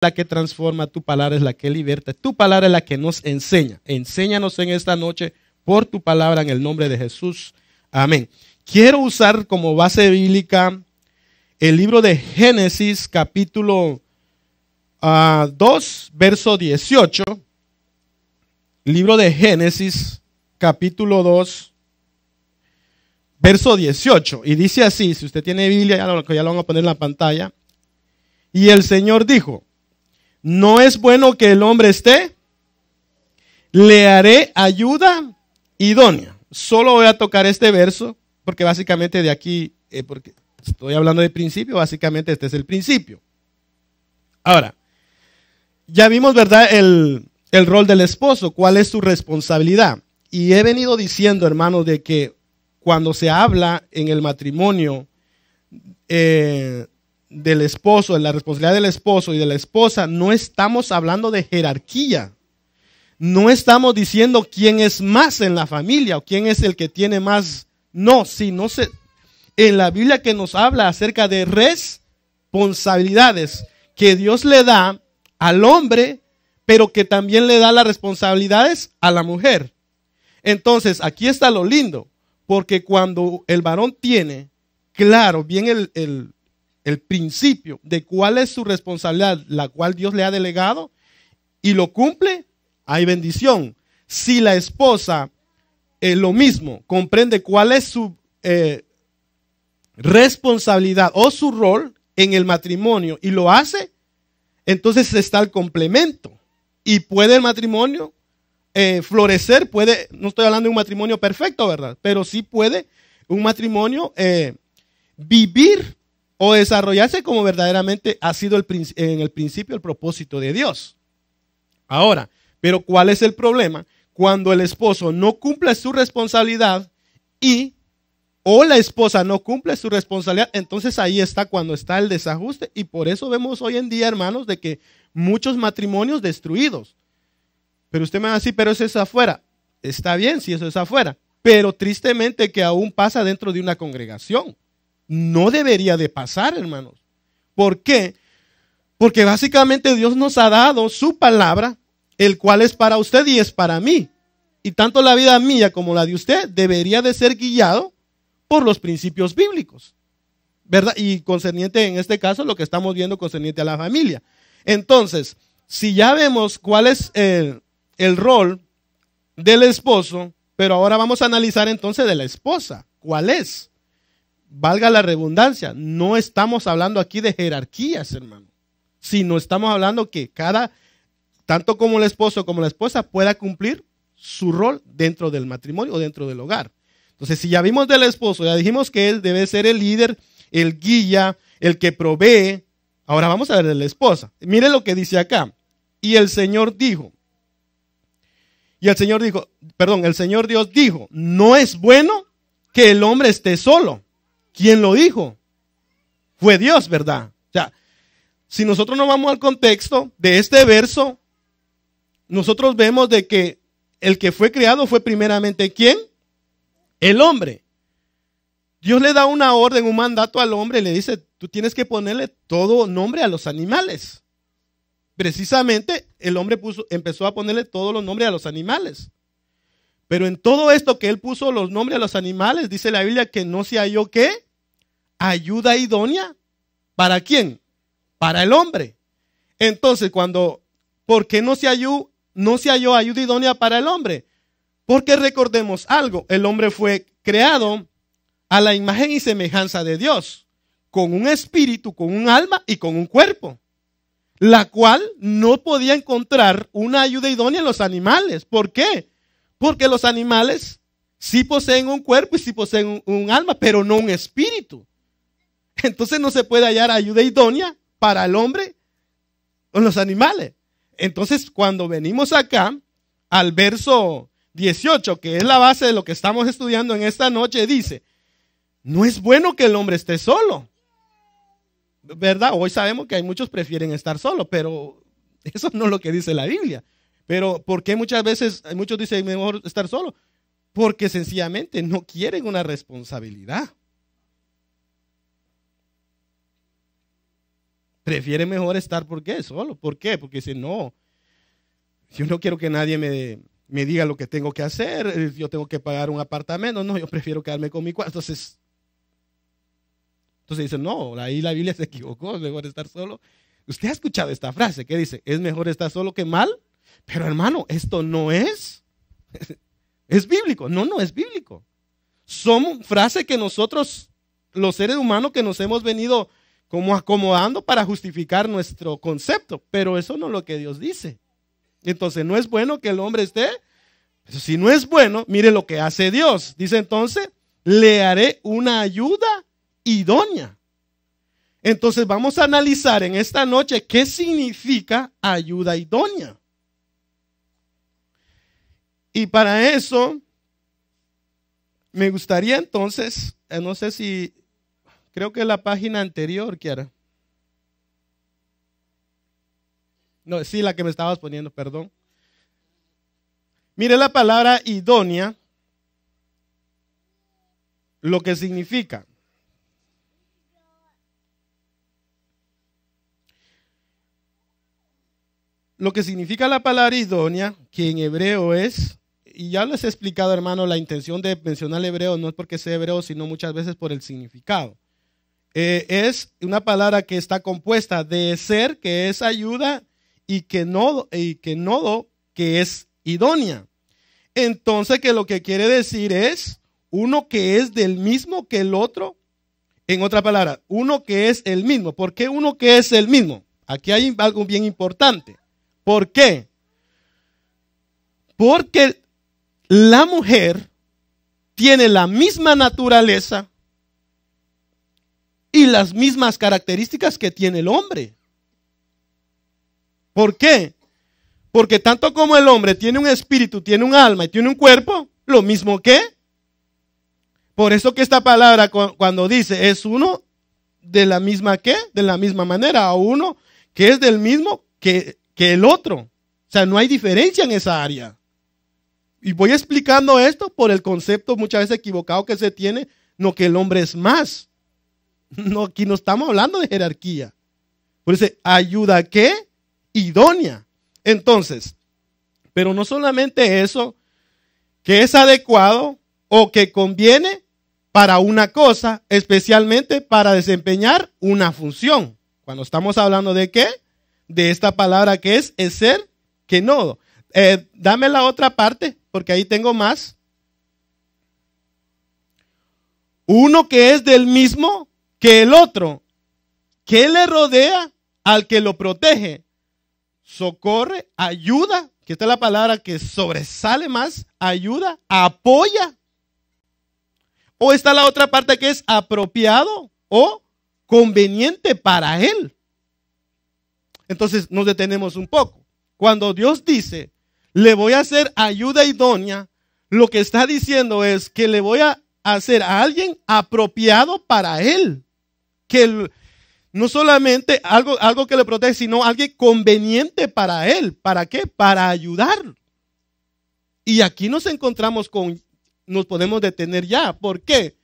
la que transforma, tu palabra es la que liberta, tu palabra es la que nos enseña. Enséñanos en esta noche por tu palabra en el nombre de Jesús. Amén. Quiero usar como base bíblica el libro de Génesis, capítulo 2, verso 18. Libro de Génesis, capítulo 2, verso 18. Y dice así, si usted tiene Biblia, ya lo van a poner en la pantalla. Y el Señor dijo: no es bueno que el hombre esté, le haré ayuda idónea. Solo voy a tocar este verso, porque básicamente de aquí, porque estoy hablando de principio, básicamente este es el principio. Ahora, ya vimos, ¿verdad?, el rol del esposo, cuál es su responsabilidad. Y he venido diciendo, hermanos, de que cuando se habla en el matrimonio del esposo, de la responsabilidad del esposo y de la esposa, no estamos hablando de jerarquía. No estamos diciendo quién es más en la familia o quién es el que tiene más. No, sino en la Biblia que nos habla acerca de responsabilidades que Dios le da al hombre, pero que también le da las responsabilidades a la mujer. Entonces, aquí está lo lindo, porque cuando el varón tiene claro bien el principio de cuál es su responsabilidad, la cual Dios le ha delegado, y lo cumple, hay bendición. Si la esposa lo mismo, comprende cuál es su responsabilidad o su rol en el matrimonio y lo hace, entonces está el complemento. Y puede el matrimonio florecer, puede, no estoy hablando de un matrimonio perfecto, ¿verdad? Pero sí puede un matrimonio vivir o desarrollarse como verdaderamente ha sido en el principio el propósito de Dios. Ahora, pero ¿cuál es el problema? Cuando el esposo no cumple su responsabilidad o la esposa no cumple su responsabilidad, entonces ahí está cuando está el desajuste. Y por eso vemos hoy en día, hermanos, de que muchos matrimonios destruidos. Pero usted me va a decir, pero eso es afuera. Está bien si eso es afuera, pero tristemente que aún pasa dentro de una congregación. No debería de pasar, hermanos. ¿Por qué? Porque básicamente Dios nos ha dado su palabra, el cual es para usted y es para mí. Y tanto la vida mía como la de usted debería de ser guiado por los principios bíblicos, ¿verdad? Y concerniente en este caso lo que estamos viendo concerniente a la familia. Entonces, si ya vemos cuál es el rol del esposo, pero ahora vamos a analizar entonces de la esposa. ¿Cuál es? Valga la redundancia, no estamos hablando aquí de jerarquías, hermano, sino estamos hablando que tanto como el esposo como la esposa pueda cumplir su rol dentro del matrimonio o dentro del hogar. Entonces, si ya vimos del esposo, ya dijimos que él debe ser el líder, el guía, el que provee. Ahora vamos a ver de la esposa. Mire lo que dice acá. El Señor Dios dijo, no es bueno que el hombre esté solo. ¿Quién lo dijo? Fue Dios, ¿verdad? O sea, si nosotros nos vamos al contexto de este verso, nosotros vemos de que el que fue creado fue primeramente ¿quién? El hombre. Dios le da una orden, un mandato al hombre y le dice, tú tienes que ponerle todo nombre a los animales. Precisamente el hombre empezó a ponerle todos los nombres a los animales. Pero en todo esto que él puso los nombres a los animales, dice la Biblia que no se halló ¿qué? Ayuda idónea. ¿Para quién? Para el hombre. Entonces, ¿por qué no se halló ayuda idónea para el hombre? Porque recordemos algo, el hombre fue creado a la imagen y semejanza de Dios, con un espíritu, con un alma y con un cuerpo, la cual no podía encontrar una ayuda idónea en los animales. ¿Por qué? Porque los animales sí poseen un cuerpo y sí poseen un alma, pero no un espíritu. Entonces no se puede hallar ayuda idónea para el hombre o los animales. Entonces cuando venimos acá al verso 18, que es la base de lo que estamos estudiando en esta noche, dice, no es bueno que el hombre esté solo, ¿verdad? Hoy sabemos que hay muchos prefieren estar solos, pero eso no es lo que dice la Biblia. Pero ¿por qué muchas veces muchos dicen mejor estar solo? Porque sencillamente no quieren una responsabilidad. prefiere mejor estar, ¿por qué? Solo. ¿Por qué? Porque dice, no, yo no quiero que nadie me diga lo que tengo que hacer, yo tengo que pagar un apartamento, no, yo prefiero quedarme con mi cuarto. Entonces dice, no, ahí la Biblia se equivocó, es mejor estar solo. Usted ha escuchado esta frase que dice, es mejor estar solo que mal, pero hermano, esto no es bíblico, no es bíblico. Son frases que nosotros, los seres humanos, que nos hemos venido como acomodando para justificar nuestro concepto, pero eso no es lo que Dios dice. Entonces no es bueno que el hombre esté, pero si no es bueno, mire lo que hace Dios. Dice entonces, le haré una ayuda idónea. Entonces vamos a analizar en esta noche qué significa ayuda idónea. Y para eso me gustaría entonces, no sé si, creo que la página anterior, Kiara. No, sí, la que me estabas poniendo, perdón. Mire la palabra idónea, lo que significa. Lo que significa la palabra idónea, que en hebreo es, y ya les he explicado, hermano, la intención de mencionar hebreo no es porque sea hebreo, sino muchas veces por el significado. Es una palabra que está compuesta de ser, que es ayuda, y que nodo, que es idónea. Entonces, que lo que quiere decir es uno que es del mismo que el otro. En otra palabra, uno que es el mismo. ¿Por qué uno que es el mismo? Aquí hay algo bien importante. ¿Por qué? Porque la mujer tiene la misma naturaleza y las mismas características que tiene el hombre. ¿Por qué? Porque tanto como el hombre tiene un espíritu, tiene un alma y tiene un cuerpo, lo mismo que. Por eso que esta palabra cuando dice es uno de la misma que, de la misma manera, o uno que es del mismo que el otro. O sea, no hay diferencia en esa área. Y voy explicando esto por el concepto muchas veces equivocado que se tiene, no que el hombre es más. No, aquí no estamos hablando de jerarquía. Por eso, ayuda ¿qué? Idónea. Entonces, pero no solamente eso, que es adecuado o que conviene para una cosa, especialmente para desempeñar una función. Cuando estamos hablando de qué, de esta palabra que es ser, que nodo. Dame la otra parte, porque ahí tengo más. Uno que es del mismo que el otro, que le rodea al que lo protege, socorre, ayuda, que esta es la palabra que sobresale más, ayuda, apoya. O está la otra parte que es apropiado o conveniente para él. Entonces nos detenemos un poco. Cuando Dios dice, le voy a hacer ayuda idónea, lo que está diciendo es que le voy a hacer a alguien apropiado para él. Que no solamente algo que le protege, sino alguien conveniente para él. ¿Para qué? Para ayudar. Y aquí nos encontramos con, nos podemos detener ya. ¿Por qué?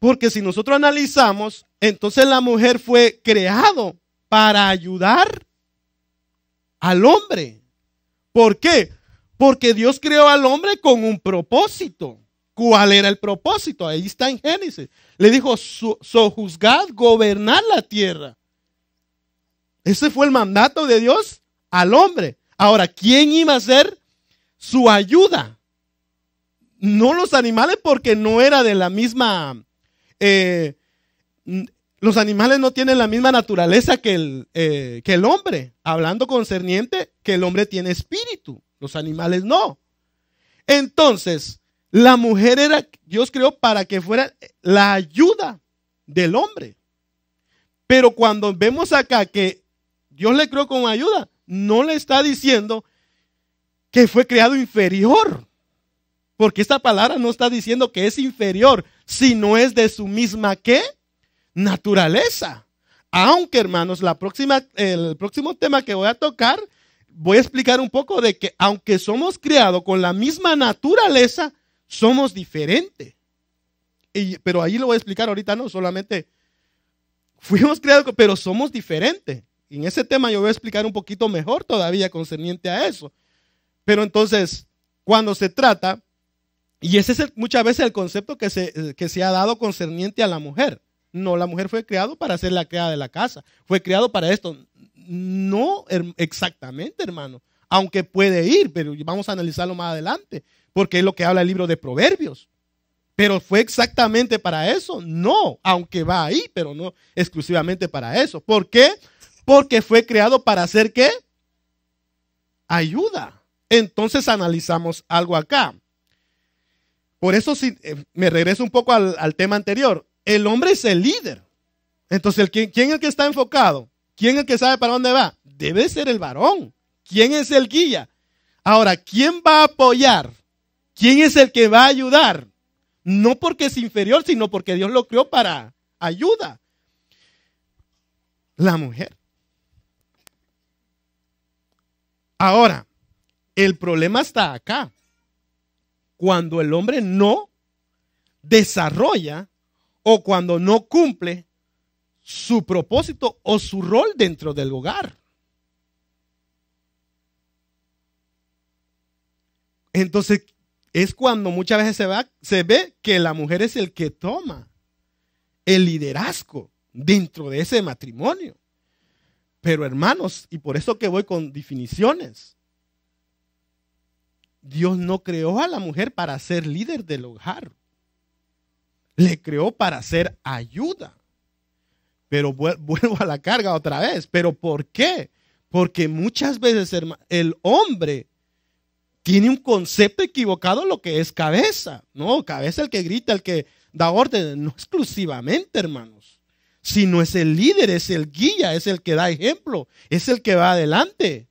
Porque si nosotros analizamos, entonces la mujer fue creado para ayudar al hombre. ¿Por qué? Porque Dios creó al hombre con un propósito. ¿Cuál era el propósito? Ahí está en Génesis. Le dijo, sojuzgad, gobernad la tierra. Ese fue el mandato de Dios al hombre. Ahora, ¿quién iba a ser su ayuda? No los animales, porque no era de la misma... los animales no tienen la misma naturaleza que el hombre. Hablando concerniente que el hombre tiene espíritu. Los animales no. Entonces, la mujer Dios creó para que fuera la ayuda del hombre. Pero cuando vemos acá que Dios le creó con ayuda, no le está diciendo que fue creado inferior. Porque esta palabra no está diciendo que es inferior, sino es de su misma ¿qué? Naturaleza. Aunque, hermanos, el próximo tema que voy a tocar, voy a explicar un poco de que aunque somos creados con la misma naturaleza, somos diferentes. Pero ahí lo voy a explicar ahorita, no solamente Fuimos creados, pero somos diferentes. Y en ese tema yo voy a explicar un poquito mejor todavía concerniente a eso. Pero entonces, cuando se trata, y ese es muchas veces el concepto que se ha dado concerniente a la mujer. No, la mujer fue creada para ser la criada de la casa. Fue creado para esto. No exactamente, hermano. Aunque puede ir, pero vamos a analizarlo más adelante. Porque es lo que habla el libro de Proverbios. Pero fue exactamente para eso. No, aunque va ahí, pero no exclusivamente para eso. ¿Por qué? Porque fue creado para hacer ¿qué? Ayuda. Entonces analizamos algo acá. Por eso si me regreso un poco al tema anterior. El hombre es el líder. Entonces, ¿quién es el que está enfocado? ¿Quién es el que sabe para dónde va? Debe ser el varón. ¿Quién es el guía? Ahora, ¿quién va a apoyar? ¿Quién es el que va a ayudar? No porque es inferior, sino porque Dios lo creó para ayuda. La mujer. Ahora, el problema está acá. Cuando el hombre no desarrolla o cuando no cumple su propósito o su rol dentro del hogar. Entonces, es cuando muchas veces se ve que la mujer es el que toma el liderazgo dentro de ese matrimonio. Pero hermanos, y por eso que voy con definiciones, Dios no creó a la mujer para ser líder del hogar. Le creó para ser ayuda. Pero vuelvo a la carga otra vez. ¿Pero por qué? Porque muchas veces el hombre tiene un concepto equivocado de lo que es cabeza. No, cabeza el que grita, el que da orden. No exclusivamente, hermanos. Sino es el líder, es el guía, es el que da ejemplo, es el que va adelante.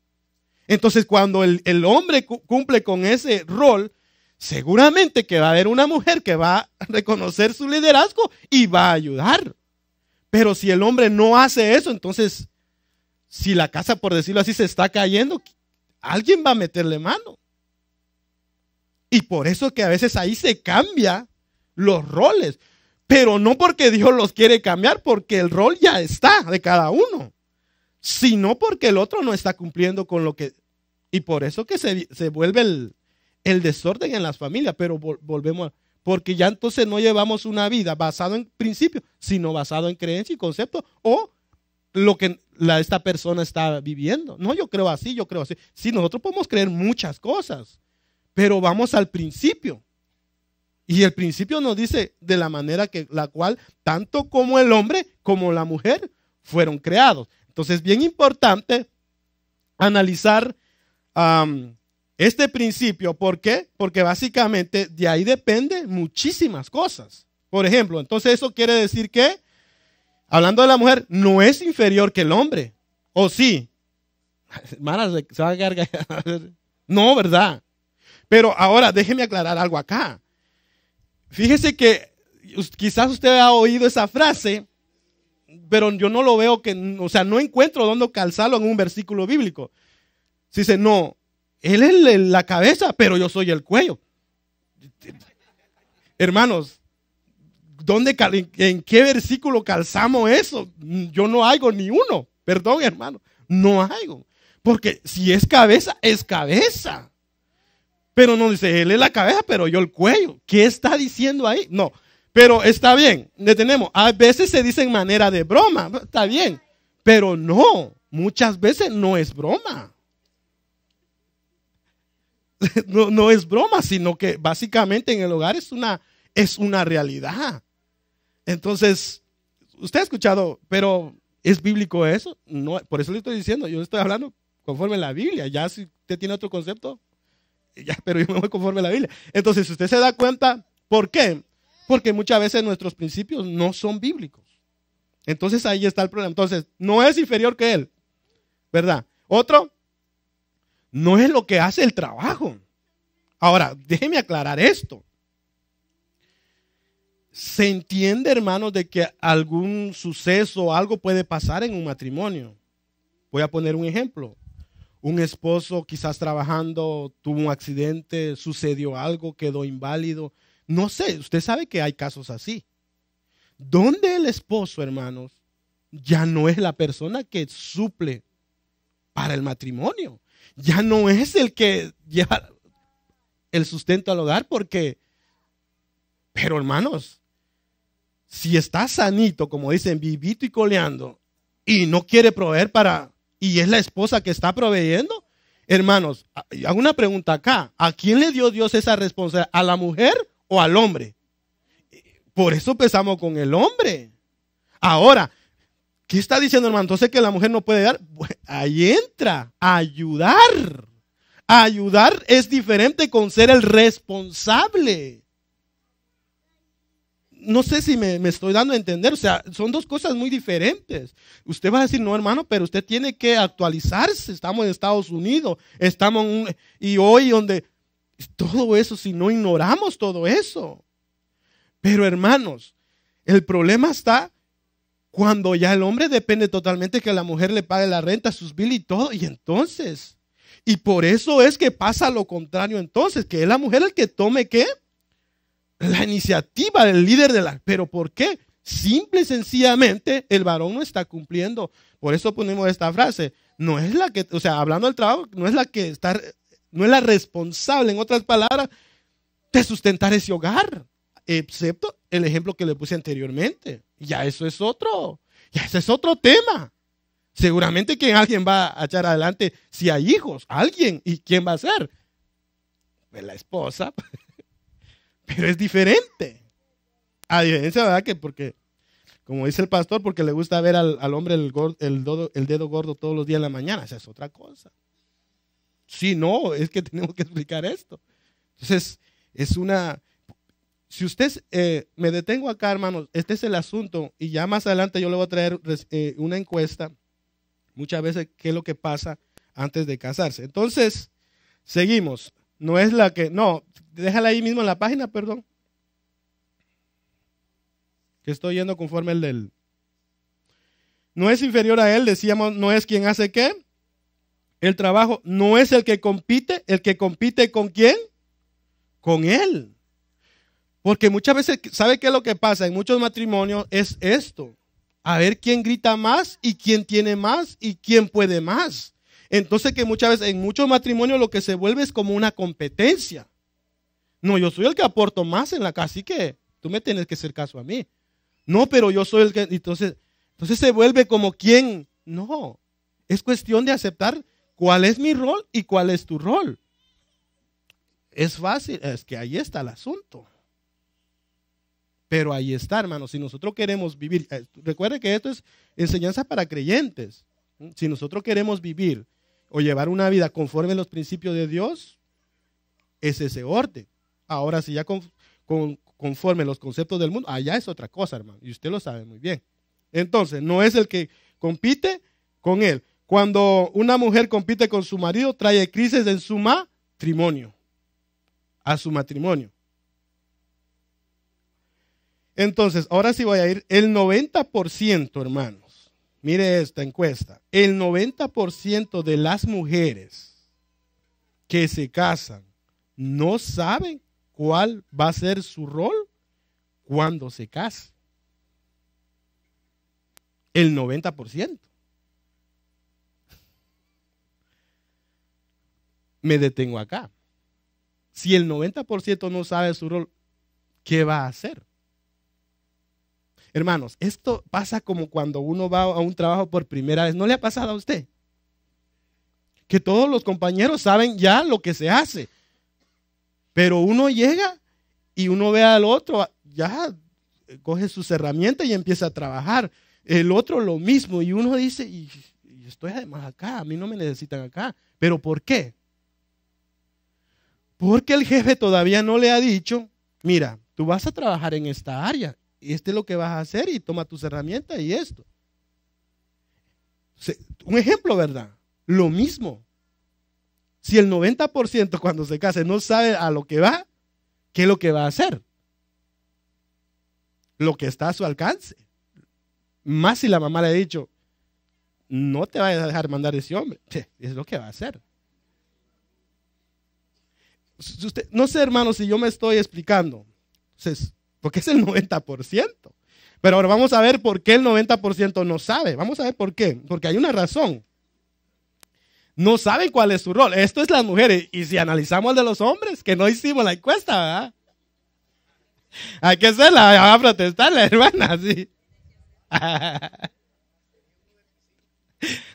Entonces, cuando el hombre cumple con ese rol, seguramente que va a haber una mujer que va a reconocer su liderazgo y va a ayudar. Pero si el hombre no hace eso, entonces, si la casa, por decirlo así, se está cayendo, alguien va a meterle mano. Y por eso que a veces ahí se cambian los roles. Pero no porque Dios los quiere cambiar, porque el rol ya está de cada uno. Sino porque el otro no está cumpliendo con lo que... Y por eso que se vuelve el desorden en las familias. Pero volvemos a... Porque ya entonces no llevamos una vida basada en principios, sino basado en creencia y concepto o lo que esta persona está viviendo. No, yo creo así, yo creo así. Sí, nosotros podemos creer muchas cosas, pero vamos al principio. Y el principio nos dice de la manera que la cual tanto como el hombre como la mujer fueron creados. Entonces, bien importante analizar este principio. ¿Por qué? Porque básicamente de ahí depende muchísimas cosas. Por ejemplo, entonces eso quiere decir que, hablando de la mujer, no es inferior que el hombre. ¿O sí? Hermanas, se va a quedar... No, ¿verdad? Pero ahora déjeme aclarar algo acá. Fíjese que quizás usted ha oído esa frase, pero yo no lo veo o sea, no encuentro dónde calzarlo en un versículo bíblico. Se dice, no, él es la cabeza, pero yo soy el cuello. Hermanos, ¿en qué versículo calzamos eso? Yo no hago ni uno, perdón, hermano, no hago. Porque si es cabeza, es cabeza. Pero no dice, él es la cabeza, pero yo el cuello. ¿Qué está diciendo ahí? No, pero está bien, detenemos. A veces se dice en manera de broma, está bien, pero no, muchas veces no es broma. No es broma, sino que básicamente en el hogar es una realidad. Entonces, usted ha escuchado, pero ¿es bíblico eso? No, por eso le estoy diciendo, yo estoy hablando conforme a la Biblia. Ya si usted tiene otro concepto, ya, pero yo me voy conforme a la Biblia. Entonces, si usted se da cuenta, ¿por qué? Porque muchas veces nuestros principios no son bíblicos. Entonces ahí está el problema. Entonces, no es inferior que él, ¿verdad? Otro, no es lo que hace el trabajo. Ahora, déjeme aclarar esto. Se entiende, hermanos, de que algún suceso o algo puede pasar en un matrimonio. Voy a poner un ejemplo. Un esposo quizás trabajando, tuvo un accidente, sucedió algo, quedó inválido. No sé, usted sabe que hay casos así. Donde el esposo, hermanos, ya no es la persona que suple para el matrimonio. Ya no es el que lleva el sustento al hogar pero hermanos, si está sanito, como dicen, vivito y coleando, y no quiere proveer y es la esposa que está proveyendo, hermanos, hago una pregunta acá, ¿a quién le dio Dios esa responsabilidad? ¿A la mujer o al hombre? Por eso empezamos con el hombre. Ahora, ¿qué está diciendo, hermano? Entonces que la mujer no puede dar. Ahí entra, ayudar. Ayudar es diferente con ser el responsable. No sé si me estoy dando a entender. O sea, son dos cosas muy diferentes. Usted va a decir, no, hermano, pero usted tiene que actualizarse. Estamos en Estados Unidos. Y hoy donde todo eso, si no ignoramos todo eso. Pero hermanos, el problema está cuando ya el hombre depende totalmente que la mujer le pague la renta, sus bill y todo. Y por eso es que pasa lo contrario entonces, que es la mujer el que tome ¿qué? La iniciativa, el líder ¿pero por qué? Simple y sencillamente el varón no está cumpliendo. Por eso ponemos esta frase, no es la que, o sea, hablando del trabajo, no es la responsable, en otras palabras, de sustentar ese hogar. Excepto el ejemplo que le puse anteriormente. Ya ese es otro tema. Seguramente que alguien va a echar adelante si hay hijos, alguien. ¿Y quién va a ser? Pues la esposa. Pero es diferente. A diferencia, ¿verdad? Que porque, como dice el pastor, porque le gusta ver al hombre el dedo gordo todos los días en la mañana. Esa es otra cosa. Sí, no, es que tenemos que explicar esto. Entonces, si usted, me detengo acá, hermanos, este es el asunto y ya más adelante yo le voy a traer una encuesta, muchas veces, qué es lo que pasa antes de casarse. Entonces, seguimos. Déjala ahí mismo en la página, perdón. Que estoy yendo conforme no es inferior a él, decíamos, no es quien hace qué. El trabajo no es el que compite ¿con quién? Con él. Porque muchas veces, ¿sabe qué es lo que pasa? En muchos matrimonios es esto. A ver quién grita más y quién tiene más y quién puede más. Entonces que muchas veces en muchos matrimonios lo que se vuelve es como una competencia. No, yo soy el que aporto más en la casa, así que tú me tienes que hacer caso a mí. No, pero yo soy el que... Entonces se vuelve como quién. No, es cuestión de aceptar cuál es mi rol y cuál es tu rol. Es fácil, es que ahí está el asunto. Pero ahí está, hermanos, si nosotros queremos vivir, recuerde que esto es enseñanza para creyentes. Si nosotros queremos vivir o llevar una vida conforme a los principios de Dios, es ese orden. Ahora, si ya conforme a los conceptos del mundo, allá es otra cosa, hermano, y usted lo sabe muy bien. Entonces, no es el que compite con él. Cuando una mujer compite con su marido, trae crisis en su matrimonio, a su matrimonio. Entonces, ahora sí voy a ir, el 90%, hermanos, mire esta encuesta, el 90% de las mujeres que se casan no saben cuál va a ser su rol cuando se casen. El 90%. Me detengo acá. Si el 90% no sabe su rol, ¿qué va a hacer? Hermanos, esto pasa como cuando uno va a un trabajo por primera vez. ¿No le ha pasado a usted? Que todos los compañeros saben ya lo que se hace. Pero uno llega y uno ve al otro, ya coge sus herramientas y empieza a trabajar. El otro lo mismo. Y uno dice, y estoy además acá, a mí no me necesitan acá. ¿Pero por qué? Porque el jefe todavía no le ha dicho, mira, tú vas a trabajar en esta área. Y es lo que vas a hacer y toma tus herramientas y esto. Un ejemplo, ¿verdad? Lo mismo. Si el 90% cuando se case no sabe a lo que va, ¿qué es lo que va a hacer? Lo que está a su alcance. Más si la mamá le ha dicho, no te vayas a dejar mandar ese hombre. Es lo que va a hacer. No sé, hermano, si yo me estoy explicando. Entonces, porque es el 90%. Pero ahora vamos a ver por qué el 90% no sabe. Vamos a ver por qué. Porque hay una razón. No saben cuál es su rol. Esto es las mujeres. Y si analizamos el de los hombres, que no hicimos la encuesta, ¿verdad? Hay que hacerla, va a protestar la hermana, sí.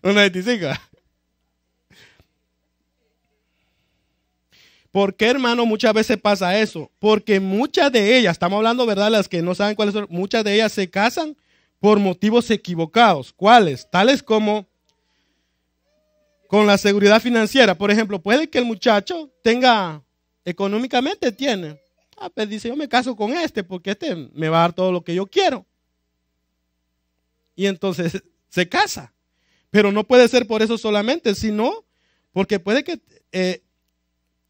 1.25. ¿Por qué, hermano, muchas veces pasa eso? Porque muchas de ellas, estamos hablando, ¿verdad? Las que no saben cuáles son, muchas de ellas se casan por motivos equivocados. ¿Cuáles? Tales como con la seguridad financiera. Por ejemplo, puede que el muchacho tenga, económicamente tiene. Pues dice, yo me caso con este porque este me va a dar todo lo que yo quiero. Y entonces se casa. Pero no puede ser por eso solamente, sino porque puede que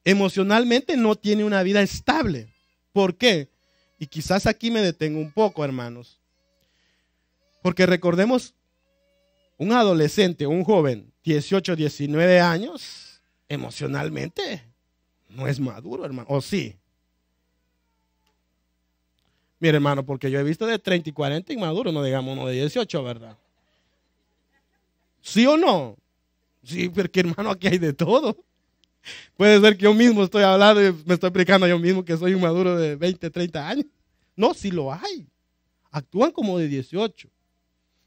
emocionalmente no tiene una vida estable. ¿Por qué? Y quizás aquí me detengo un poco, hermanos. Porque recordemos, un adolescente, un joven, 18, 19 años, emocionalmente no es maduro, hermano. ¿O sí? Mire, hermano, porque yo he visto de 30 y 40 inmaduros, no digamos uno de 18, ¿verdad? ¿Sí o no? Sí, porque hermano, aquí hay de todo. Puede ser que yo mismo estoy hablando y me estoy explicando yo mismo que soy inmaduro de 20, 30 años. No, sí lo hay. Actúan como de 18.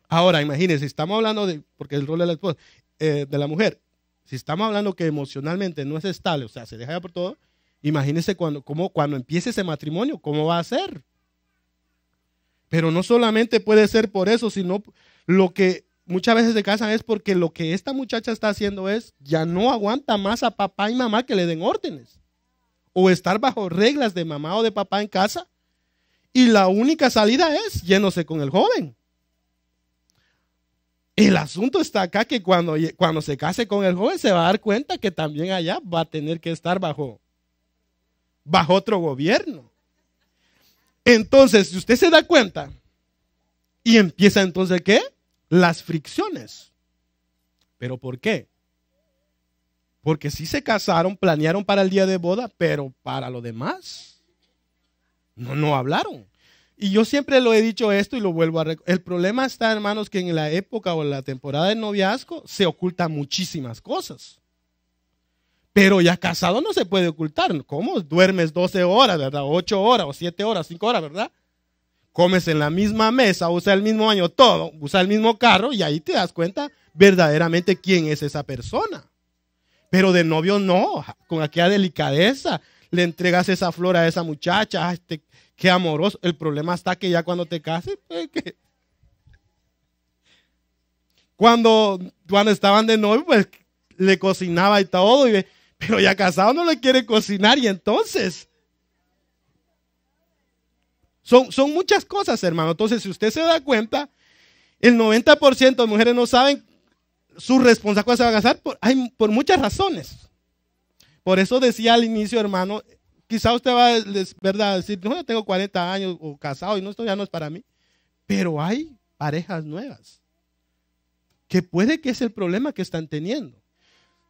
Ahora, imagínense, si estamos hablando de, porque el rol de la esposa, de la mujer, si estamos hablando que emocionalmente no es estable, o sea, se deja por todo, imagínense cuando empiece ese matrimonio, ¿cómo va a ser? Pero no solamente puede ser por eso, sino lo que muchas veces se casan es porque lo que esta muchacha está haciendo es, ya no aguanta más a papá y mamá que le den órdenes. O estar bajo reglas de mamá o de papá en casa. Y la única salida es yéndose con el joven. El asunto está acá que cuando se case con el joven se va a dar cuenta que también allá va a tener que estar bajo otro gobierno. Entonces, si usted se da cuenta y empieza entonces, ¿qué? Las fricciones. ¿Pero por qué? Porque sí se casaron, planearon para el día de boda, pero para lo demás no hablaron. Y yo siempre lo he dicho esto y lo vuelvo a recordar. El problema está, hermanos, que en la época o en la temporada del noviazgo se ocultan muchísimas cosas. Pero ya casado no se puede ocultar. ¿Cómo? Duermes 12 horas, ¿verdad? 8 horas o 7 horas, 5 horas, ¿verdad? Comes en la misma mesa, usa el mismo baño, todo, usa el mismo carro y ahí te das cuenta verdaderamente quién es esa persona. Pero de novio no, con aquella delicadeza le entregas esa flor a esa muchacha, qué amoroso. El problema está que ya cuando te cases, pues, que cuando estaban de novio, pues le cocinaba y todo, pero ya casado no le quiere cocinar y entonces son muchas cosas, hermano. Entonces, si usted se da cuenta, el 90% de mujeres no saben su responsabilidad cuando se va a casar por muchas razones. Por eso decía al inicio, hermano, quizá usted va a decir, no, yo tengo 40 años o casado y esto ya no es para mí. Pero hay parejas nuevas que puede que es el problema que están teniendo.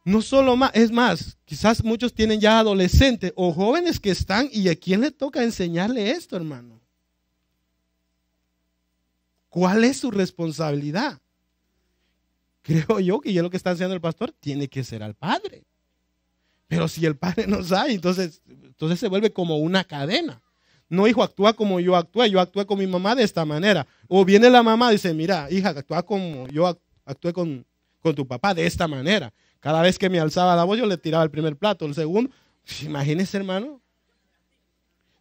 No solo más, es más, quizás muchos tienen ya adolescentes o jóvenes que están y a quién le toca enseñarle esto, hermano. ¿Cuál es su responsabilidad? Creo yo que ya lo que está haciendo el pastor tiene que ser al padre. Pero si el padre no sabe, entonces se vuelve como una cadena. No, hijo, actúa como yo actué con mi mamá de esta manera. O viene la mamá y dice, mira, hija, actúa como yo actué con tu papá de esta manera. Cada vez que me alzaba la voz, yo le tiraba el primer plato, el segundo. Imagínense, hermano.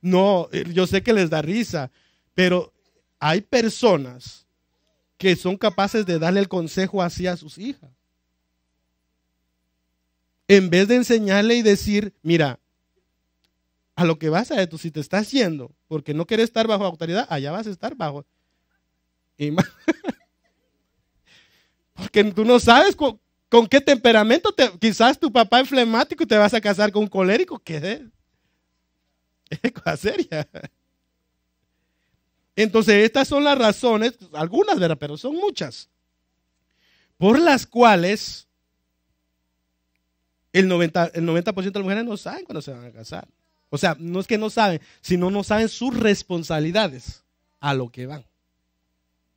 No, yo sé que les da risa, pero hay personas que son capaces de darle el consejo así a sus hijas. En vez de enseñarle y decir, mira, a lo que vas a esto, si te estás yendo, porque no quieres estar bajo autoridad, allá vas a estar bajo. Porque tú no sabes con qué temperamento, quizás tu papá es flemático y te vas a casar con un colérico, ¿qué es cosa seria? Entonces, estas son las razones, algunas, ¿verdad? Pero son muchas, por las cuales el 90% de las mujeres no saben cuándo se van a casar. O sea, no es que no saben, sino no saben sus responsabilidades a lo que van.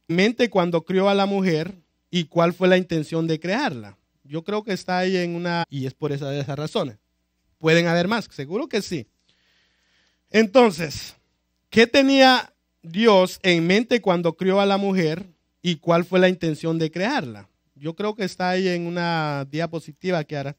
mente cuando crió a la mujer y cuál fue la intención de crearla. Yo creo que está ahí en una, y es por esas razones. Pueden haber más, seguro que sí. Entonces, ¿qué tenía Dios en mente cuando crió a la mujer y cuál fue la intención de crearla? Yo creo que está ahí en una diapositiva que hará.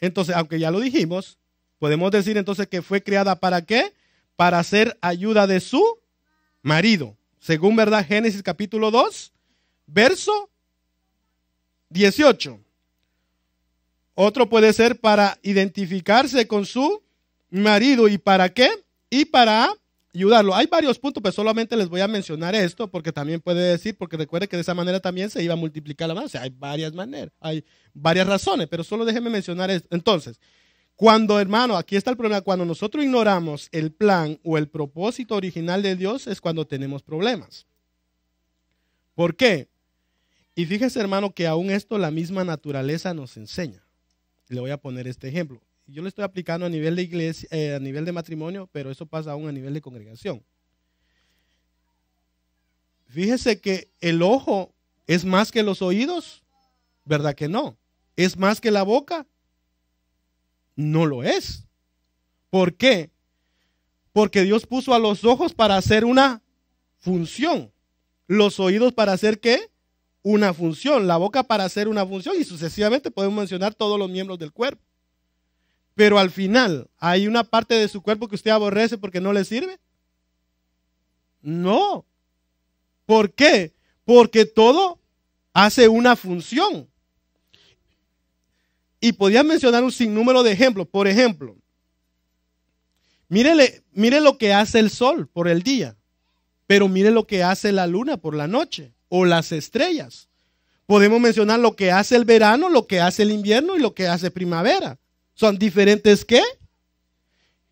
Entonces, aunque ya lo dijimos, podemos decir entonces que fue creada ¿para qué? Para ser ayuda de su marido. Según, ¿verdad? Génesis capítulo 2, verso 18. Otro puede ser para identificarse con su marido. ¿Y para qué? Y para ayudarlo. Hay varios puntos, pero solamente les voy a mencionar esto, porque también puede decir, porque recuerde que de esa manera también se iba a multiplicar la mano. O sea, hay varias maneras, hay varias razones, pero solo déjenme mencionar esto. Entonces, cuando, hermano, aquí está el problema, cuando nosotros ignoramos el plan o el propósito original de Dios, es cuando tenemos problemas. ¿Por qué? Y fíjese, hermano, que aún esto la misma naturaleza nos enseña. Le voy a poner este ejemplo. Yo lo estoy aplicando a nivel de iglesia, a nivel de matrimonio, pero eso pasa aún a nivel de congregación. Fíjese que el ojo es más que los oídos, ¿verdad que no? ¿Es más que la boca? No lo es. ¿Por qué? Porque Dios puso a los ojos para hacer una función, los oídos para hacer ¿qué? Una función, la boca para hacer una función, y sucesivamente podemos mencionar todos los miembros del cuerpo. Pero al final, ¿hay una parte de su cuerpo que usted aborrece porque no le sirve? No. ¿Por qué? Porque todo hace una función. Y podía mencionar un sinnúmero de ejemplos. Por ejemplo, mire lo que hace el sol por el día, pero mire lo que hace la luna por la noche, o las estrellas. Podemos mencionar lo que hace el verano, lo que hace el invierno y lo que hace primavera. ¿Son diferentes qué?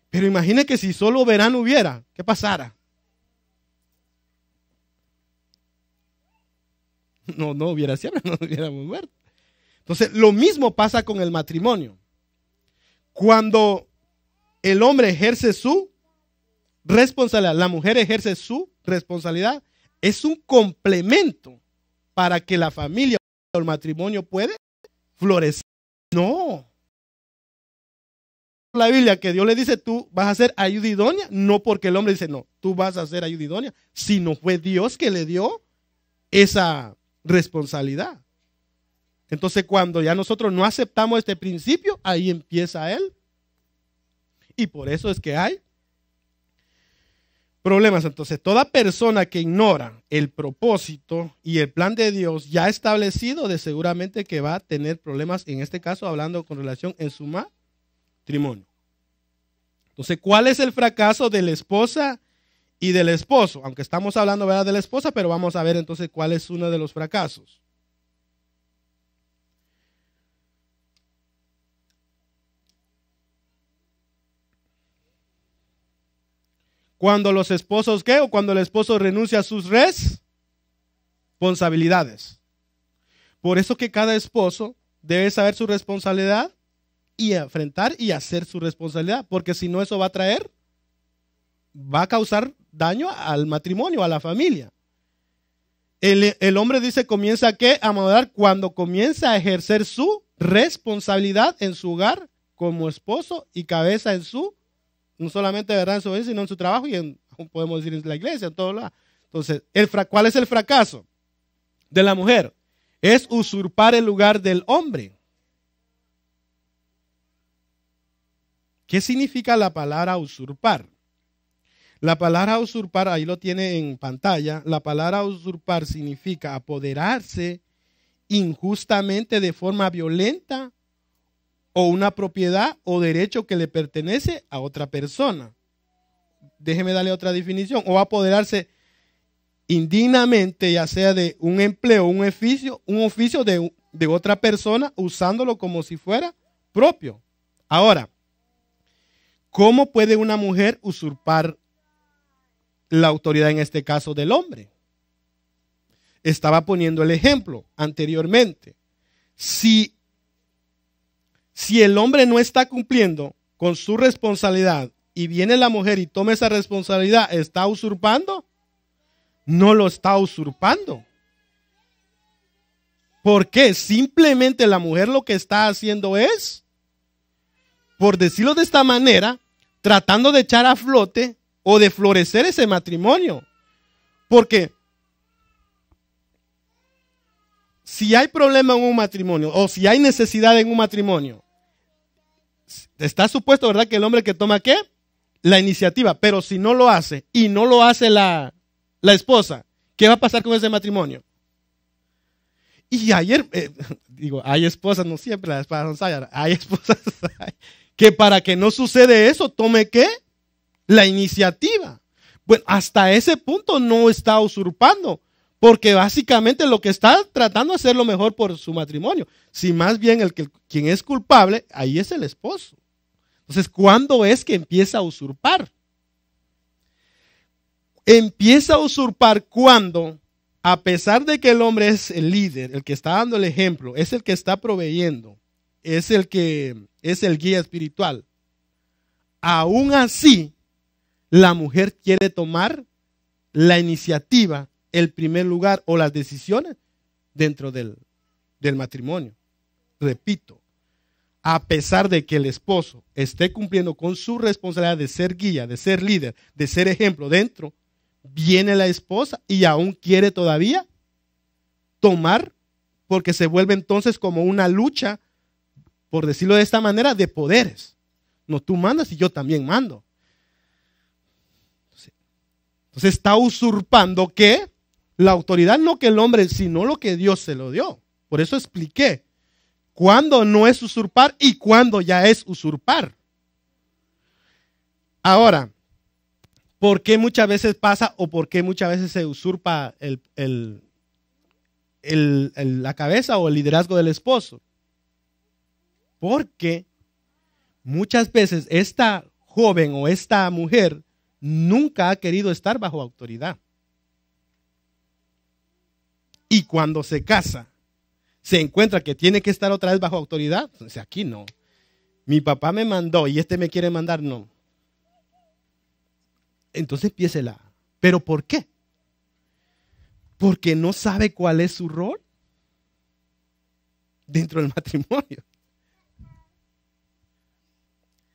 Pero imagine que si solo verano hubiera, ¿qué pasara? No hubiera siempre, no hubiéramos muerto. Entonces, lo mismo pasa con el matrimonio. Cuando el hombre ejerce su responsabilidad, la mujer ejerce su responsabilidad, es un complemento para que la familia o el matrimonio pueda florecer. No. La Biblia que Dios le dice, tú vas a ser ayuda idónea, no porque el hombre dice, no, tú vas a ser ayuda idónea, sino fue Dios que le dio esa responsabilidad. Entonces, cuando ya nosotros no aceptamos este principio, ahí empieza él. Y por eso es que hay problemas. Entonces, toda persona que ignora el propósito y el plan de Dios ya establecido, de seguramente que va a tener problemas, en este caso hablando con relación en su matrimonio. Entonces, ¿cuál es el fracaso de la esposa y del esposo? Aunque estamos hablando, ¿verdad?, de la esposa, pero vamos a ver entonces cuál es uno de los fracasos. Cuando los esposos, ¿qué? O cuando el esposo renuncia a sus responsabilidades. Por eso que cada esposo debe saber su responsabilidad y enfrentar y hacer su responsabilidad. Porque si no, eso va a causar daño al matrimonio, a la familia. El hombre dice, comienza ¿qué? A madurar cuando comienza a ejercer su responsabilidad en su hogar como esposo y cabeza en su, no solamente, ¿verdad?, en su vida, sino en su trabajo y podemos decir en la iglesia, en todo lado. Entonces, ¿cuál es el fracaso de la mujer? Es usurpar el lugar del hombre. ¿Qué significa la palabra usurpar? La palabra usurpar, ahí lo tiene en pantalla, la palabra usurpar significa apoderarse injustamente de forma violenta o una propiedad o derecho que le pertenece a otra persona. Déjeme darle otra definición. O apoderarse indignamente, ya sea de un empleo, un oficio de otra persona, usándolo como si fuera propio. Ahora, ¿cómo puede una mujer usurpar la autoridad, en este caso del hombre? Estaba poniendo el ejemplo anteriormente. Si el hombre no está cumpliendo con su responsabilidad y viene la mujer y toma esa responsabilidad, ¿está usurpando? No lo está usurpando. ¿Por qué? Simplemente la mujer lo que está haciendo es, por decirlo de esta manera, tratando de echar a flote o de florecer ese matrimonio. Porque si hay problema en un matrimonio o si hay necesidad en un matrimonio, está supuesto, ¿verdad?, que el hombre que toma ¿qué? La iniciativa. Pero si no lo hace y no lo hace la esposa, ¿qué va a pasar con ese matrimonio? Y ayer, hay esposas, no siempre las esposas son sabias, hay esposas que para que no sucede eso, tome ¿qué? La iniciativa. Bueno, hasta ese punto no está usurpando, porque básicamente lo que está tratando de hacer lo mejor por su matrimonio. Si más bien quien es culpable, ahí es el esposo. Entonces, ¿cuándo es que empieza a usurpar? Empieza a usurpar cuando, a pesar de que el hombre es el líder, el que está dando el ejemplo, es el que está proveyendo, es el que es el guía espiritual, aún así, la mujer quiere tomar la iniciativa, el primer lugar o las decisiones dentro del matrimonio. Repito, a pesar de que el esposo esté cumpliendo con su responsabilidad de ser guía, de ser líder, de ser ejemplo dentro, viene la esposa y aún quiere todavía tomar, porque se vuelve entonces como una lucha, por decirlo de esta manera, de poderes. No, tú mandas y yo también mando. Entonces está usurpando ¿qué? La autoridad, no que el hombre, sino lo que Dios se lo dio. Por eso expliqué cuándo no es usurpar y cuándo ya es usurpar. Ahora, ¿por qué muchas veces pasa o por qué muchas veces se usurpa la cabeza o el liderazgo del esposo? Porque muchas veces esta joven o esta mujer nunca ha querido estar bajo autoridad. Y cuando se casa, se encuentra que tiene que estar otra vez bajo autoridad. Entonces aquí no. Mi papá me mandó y este me quiere mandar, no. Entonces empiece la. ¿Pero por qué? Porque no sabe cuál es su rol dentro del matrimonio.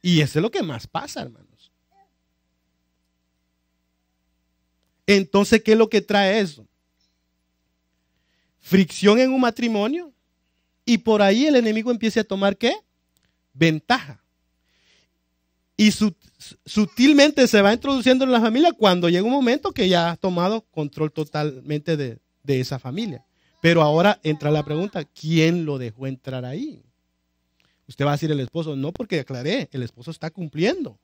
Y eso es lo que más pasa, hermanos. Entonces, ¿qué es lo que trae eso? Fricción en un matrimonio y por ahí el enemigo empieza a tomar ¿qué? Ventaja. Y sutilmente se va introduciendo en la familia cuando llega un momento que ya ha tomado control totalmente de esa familia. Pero ahora entra la pregunta, ¿quién lo dejó entrar ahí? Usted va a decir el esposo, no, porque aclaré, el esposo está cumpliendo.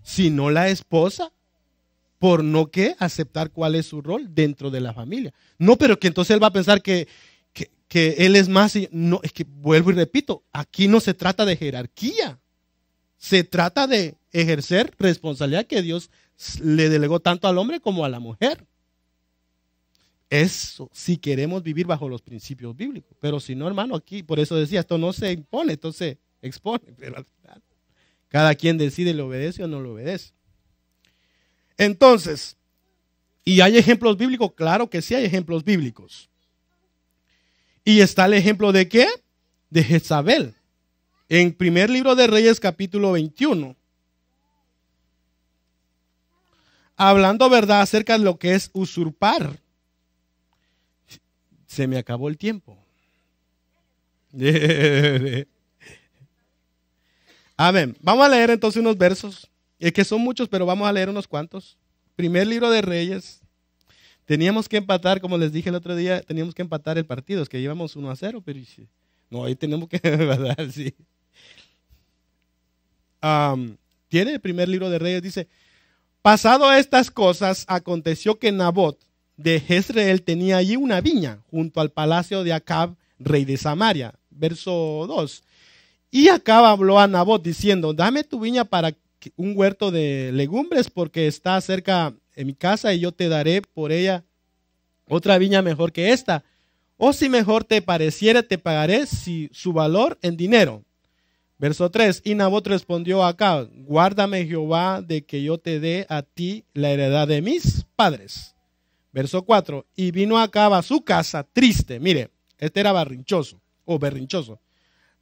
Sino la esposa, por no ¿qué? Aceptar cuál es su rol dentro de la familia. No, pero que entonces él va a pensar que él es más. No, es que vuelvo y repito, aquí no se trata de jerarquía. Se trata de ejercer responsabilidad que Dios le delegó tanto al hombre como a la mujer. Eso, si queremos vivir bajo los principios bíblicos. Pero si no, hermano, aquí, por eso decía, esto no se impone, esto se expone. Pero al final, cada quien decide, ¿le obedece o no le obedece? Entonces, ¿y hay ejemplos bíblicos? Claro que sí hay ejemplos bíblicos. Y está el ejemplo de ¿qué? De Jezabel. En primer libro de Reyes, capítulo 21. Hablando, ¿verdad?, acerca de lo que es usurpar. Se me acabó el tiempo. Amén. Vamos a leer entonces unos versos. Es que son muchos, pero vamos a leer unos cuantos. Primer libro de Reyes. Teníamos que empatar, como les dije el otro día, teníamos que empatar el partido. Es que llevamos 1-0, pero no, ahí tenemos que, ¿verdad? Sí. Tiene el primer libro de Reyes, dice: pasado estas cosas, aconteció que Nabot de Jezreel tenía allí una viña junto al palacio de Acab, rey de Samaria. Verso 2. Y Acab habló a Nabot diciendo: dame tu viña para un huerto de legumbres, porque está cerca de mi casa y yo te daré por ella otra viña mejor que esta. O si mejor te pareciera, te pagaré su valor en dinero. Verso 3, y Nabot respondió a Acab, guárdame Jehová de que yo te dé a ti la heredad de mis padres. Verso 4, y vino Acab a su casa triste. Mire, este era berrinchoso,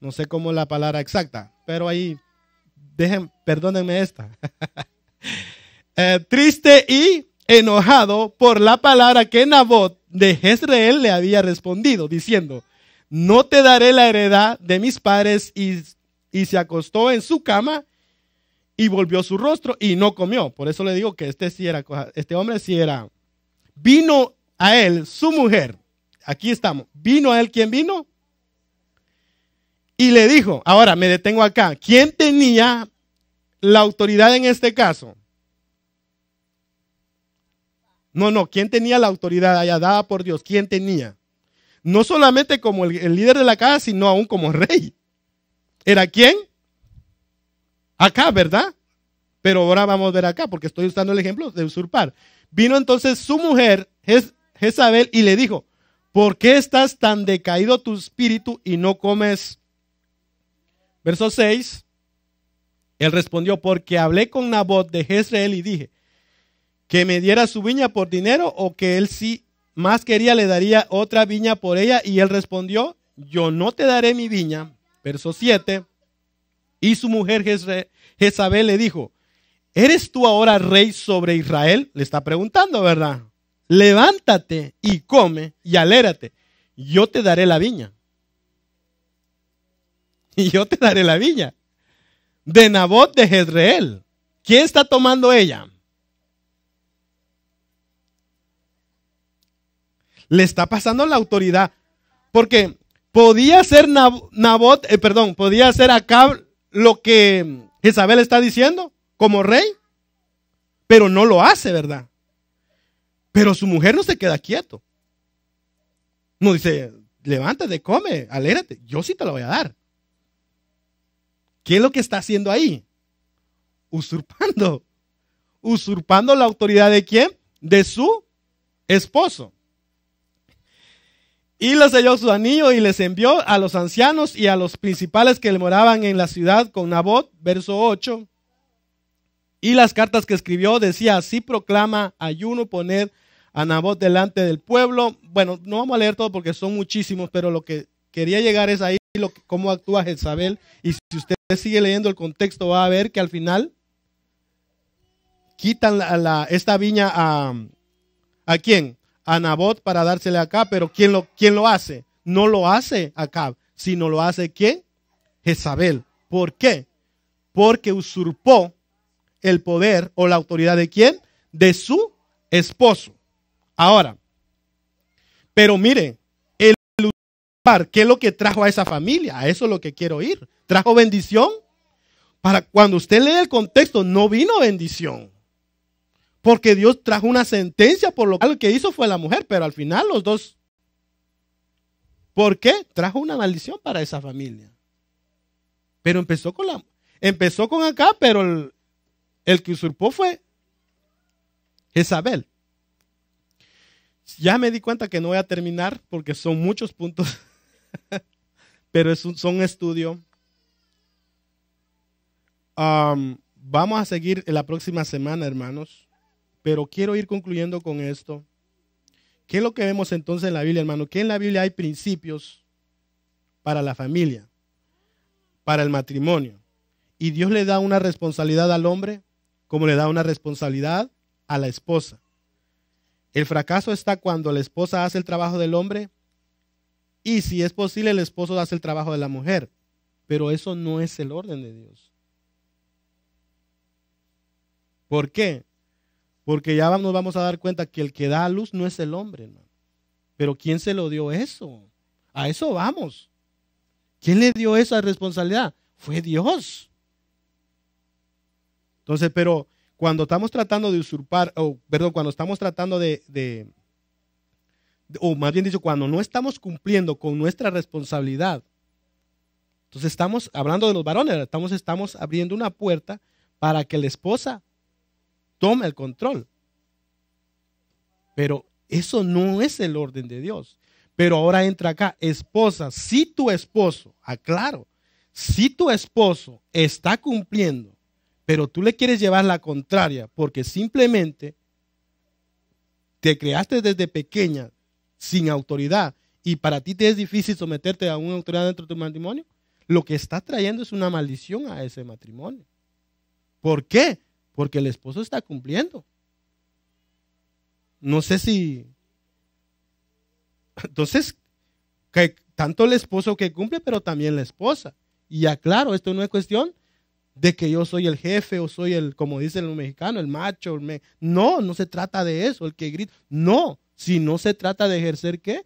no sé cómo es la palabra exacta, pero ahí, perdónenme esta. Triste y enojado por la palabra que Nabot de Jezreel le había respondido, diciendo, no te daré la heredad de mis padres, y se acostó en su cama y volvió su rostro y no comió. Por eso le digo que este hombre sí era. Vino a él su mujer. Aquí estamos. Vino a él, ¿quién vino? Y le dijo, ahora me detengo acá. ¿Quién tenía la autoridad en este caso? No, ¿quién tenía la autoridad allá dada por Dios? ¿Quién tenía? No solamente como el líder de la casa, sino aún como rey. ¿Era quién? Acá, ¿verdad? Pero ahora vamos a ver acá, porque estoy usando el ejemplo de usurpar. Vino entonces su mujer, Jezabel, y le dijo, ¿por qué estás tan decaído tu espíritu y no comes? Verso 6, él respondió, porque hablé con Nabot de Jezreel y dije, que me diera su viña por dinero, o que él si más quería le daría otra viña por ella. Y él respondió, yo no te daré mi viña. Verso 7, y su mujer Jezabel le dijo, ¿eres tú ahora rey sobre Israel? Le está preguntando, ¿verdad? Levántate y come y alérate, yo te daré la viña. Y yo te daré la viña de Nabot de Jezreel. ¿Quién está tomando ella? Le está pasando la autoridad, porque podía ser podía ser Acab lo que Jezabel está diciendo como rey, pero no lo hace, ¿verdad? Pero su mujer no se queda quieto. No dice, levántate, come, alérate, yo sí te lo voy a dar. ¿Qué es lo que está haciendo ahí? Usurpando la autoridad de ¿quién? De su esposo. Y le selló su anillo y les envió a los ancianos y a los principales que le moraban en la ciudad con Nabot, verso 8. Y las cartas que escribió decía, así proclama ayuno, poner a Nabot delante del pueblo. Bueno, no vamos a leer todo porque son muchísimos, pero lo que quería llegar es ahí, cómo actúa Jezabel. Y si usted sigue leyendo el contexto va a ver que al final quitan esta viña ¿a quién? A Nabot para dársela acá, pero ¿quién lo hace? No lo hace Acab, sino lo hace ¿quién? Jezabel. ¿Por qué? Porque usurpó el poder o la autoridad de ¿quién? De su esposo. Ahora, pero mire, el usurpar, ¿qué es lo que trajo a esa familia? A eso es lo que quiero ir. ¿Trajo bendición? Para cuando usted lee el contexto, no vino bendición. Porque Dios trajo una sentencia, por lo cual el que hizo fue la mujer, pero al final los dos. ¿Por qué? Trajo una maldición para esa familia. Pero empezó con acá, pero el que usurpó fue Jezabel. Ya me di cuenta que no voy a terminar porque son muchos puntos, pero son estudio. Vamos a seguir en la próxima semana, hermanos. Pero quiero ir concluyendo con esto. ¿Qué es lo que vemos entonces en la Biblia, hermano? Que en la Biblia hay principios para la familia, para el matrimonio. Y Dios le da una responsabilidad al hombre, como le da una responsabilidad a la esposa. El fracaso está cuando la esposa hace el trabajo del hombre y si es posible el esposo hace el trabajo de la mujer. Pero eso no es el orden de Dios. ¿Por qué? Porque ya nos vamos a dar cuenta que el que da a luz no es el hombre, ¿no? Pero ¿quién se lo dio eso? A eso vamos. ¿Quién le dio esa responsabilidad? Fue Dios. Entonces, pero cuando estamos tratando de usurpar, cuando estamos tratando o más bien dicho, cuando no estamos cumpliendo con nuestra responsabilidad, entonces estamos hablando de los varones, estamos abriendo una puerta para que la esposa tome el control. Pero eso no es el orden de Dios. Pero ahora entra acá, esposa, si tu esposo, aclaro, Si tu esposo está cumpliendo, pero tú le quieres llevar la contraria porque simplemente te creaste desde pequeña sin autoridad y para ti te es difícil someterte a una autoridad dentro de tu matrimonio, lo que está trayendo es una maldición a ese matrimonio. ¿Por qué? Porque el esposo está cumpliendo. No sé si... Entonces, que tanto el esposo que cumple, pero también la esposa. Y aclaro, esto no es cuestión de que yo soy el jefe o soy el, como dicen los mexicanos, el macho. No, no se trata de eso, el que grita. No, si no se trata de ejercer ¿qué?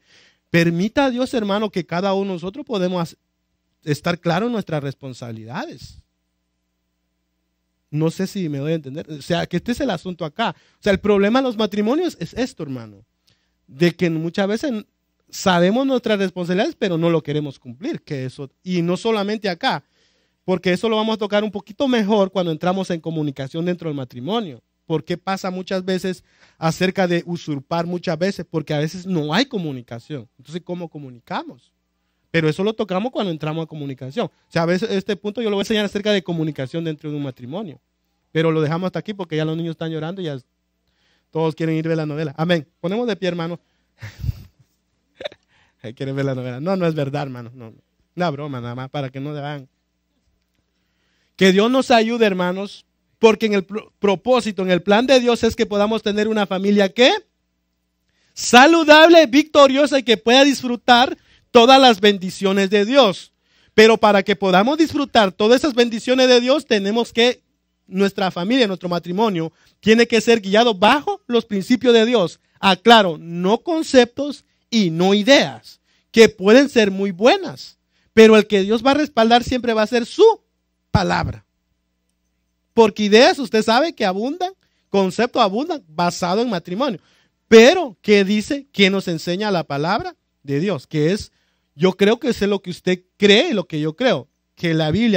Permita a Dios, hermano, que cada uno de nosotros podemos estar claros en nuestras responsabilidades. No sé si me doy a entender. O sea, que este es el asunto acá. O sea, el problema de los matrimonios es esto, hermano. De que muchas veces sabemos nuestras responsabilidades, pero no lo queremos cumplir. Que eso, y no solamente acá, porque eso lo vamos a tocar un poquito mejor cuando entramos en comunicación dentro del matrimonio. Porque pasa muchas veces acerca de usurpar muchas veces, porque a veces no hay comunicación. Entonces, ¿cómo comunicamos? Pero eso lo tocamos cuando entramos a comunicación. O sea, a veces este punto yo lo voy a enseñar acerca de comunicación dentro de un matrimonio. Pero lo dejamos hasta aquí porque ya los niños están llorando y ya todos quieren ir a ver la novela. Amén. Ponemos de pie, hermano. Quieren ver la novela. No, no es verdad, hermano. No, una broma nada más para que no le hagan. Que Dios nos ayude, hermanos, porque en el propósito, en el plan de Dios es que podamos tener una familia ¿qué? Saludable, victoriosa y que pueda disfrutar todas las bendiciones de Dios. Pero para que podamos disfrutar todas esas bendiciones de Dios, tenemos que, nuestra familia, nuestro matrimonio, tiene que ser guiado bajo los principios de Dios. Aclaro, no conceptos y no ideas, que pueden ser muy buenas, pero el que Dios va a respaldar siempre va a ser su palabra. Porque ideas, usted sabe que abundan, conceptos abundan, basado en matrimonio. Pero, ¿qué dice? ¿Qué nos enseña la palabra de Dios? Que es, yo creo que es lo que usted cree y lo que yo creo, que la Biblia